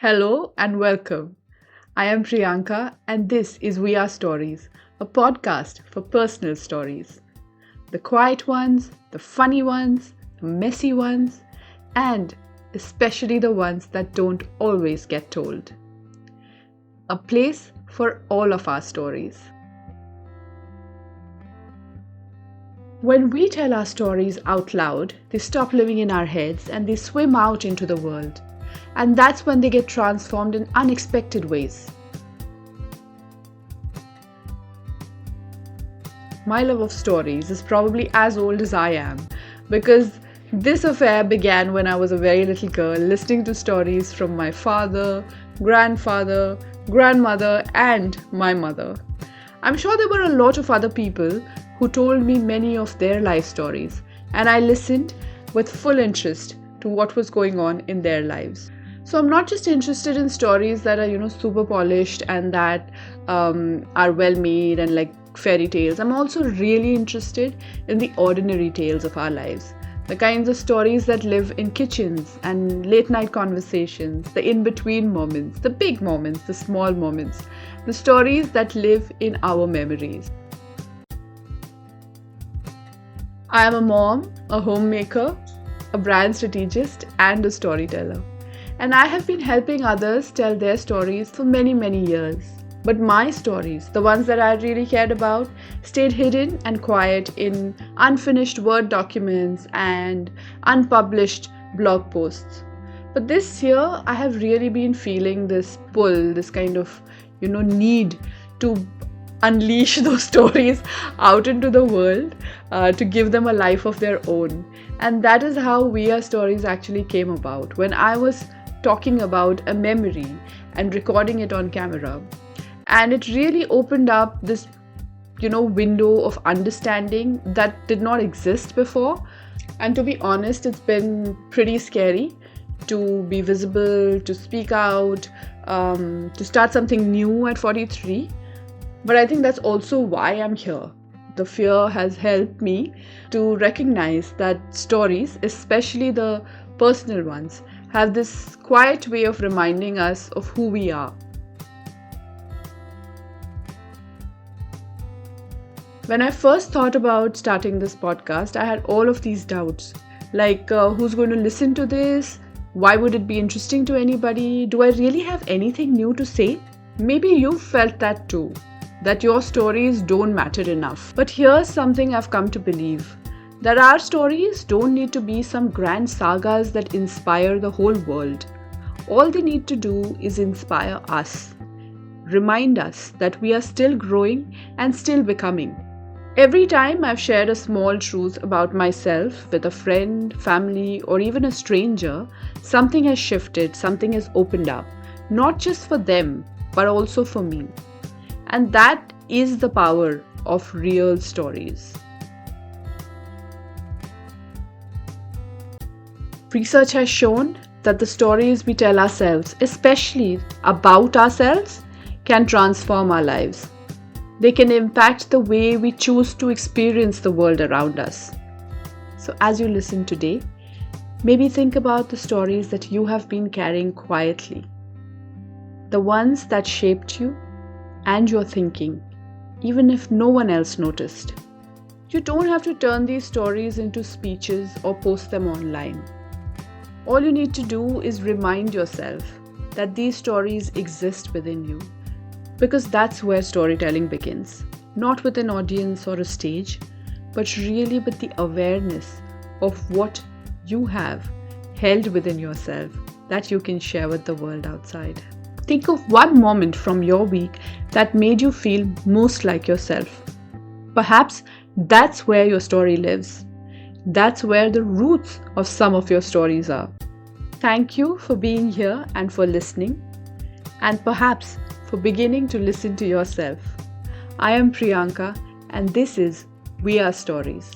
Hello and welcome. I am Priyanka, and this is We Are Stories, a podcast for personal stories. The quiet ones, the funny ones, the messy ones, and especially the ones that don't always get told. A place for all of our stories. When we tell our stories out loud, they stop living in our heads and they swim out into the world. And that's when they get transformed in unexpected ways. My love of stories is probably as old as I am, because this affair began when I was a very little girl listening to stories from my father, grandfather, grandmother, and my mother. I'm sure there were a lot of other people who told me many of their life stories, and I listened with full interest to what was going on in their lives. So I'm not just interested in stories that are, super polished and that are well made and like fairy tales. I'm also really interested in the ordinary tales of our lives. The kinds of stories that live in kitchens and late night conversations, the in-between moments, the big moments, the small moments, the stories that live in our memories. I am a mom, a homemaker, a brand strategist, and a storyteller. And I have been helping others tell their stories for many, many years. But my stories, the ones that I really cared about, stayed hidden and quiet in unfinished Word documents and unpublished blog posts. But this year, I have really been feeling this pull, this kind of, need to unleash those stories out into the world to give them a life of their own. And that is how We Are Stories actually came about, when I was talking about a memory and recording it on camera. And it really opened up this, window of understanding that did not exist before. And to be honest, it's been pretty scary to be visible, to speak out, to start something new at 43. But I think that's also why I'm here. The fear has helped me to recognize that stories, especially the personal ones, have this quiet way of reminding us of who we are. When I first thought about starting this podcast, I had all of these doubts. Like, who's going to listen to this? Why would it be interesting to anybody? Do I really have anything new to say? Maybe you've felt that too, that your stories don't matter enough. But here's something I've come to believe, that our stories don't need to be some grand sagas that inspire the whole world. All they need to do is inspire us. Remind us that we are still growing and still becoming. Every time I've shared a small truth about myself with a friend, family, or even a stranger, something has shifted, something has opened up. Not just for them, but also for me. And that is the power of real stories. Research has shown that the stories we tell ourselves, especially about ourselves, can transform our lives. They can impact the way we choose to experience the world around us. So as you listen today, maybe think about the stories that you have been carrying quietly. The ones that shaped you and your thinking, even if no one else noticed. You don't have to turn these stories into speeches or post them online. All you need to do is remind yourself that these stories exist within you, because that's where storytelling begins. Not with an audience or a stage, but really with the awareness of what you have held within yourself that you can share with the world outside. Think of one moment from your week that made you feel most like yourself. Perhaps that's where your story lives. That's where the roots of some of your stories are. Thank you for being here and for listening, and perhaps for beginning to listen to yourself. I am Priyanka, and this is We Are Stories.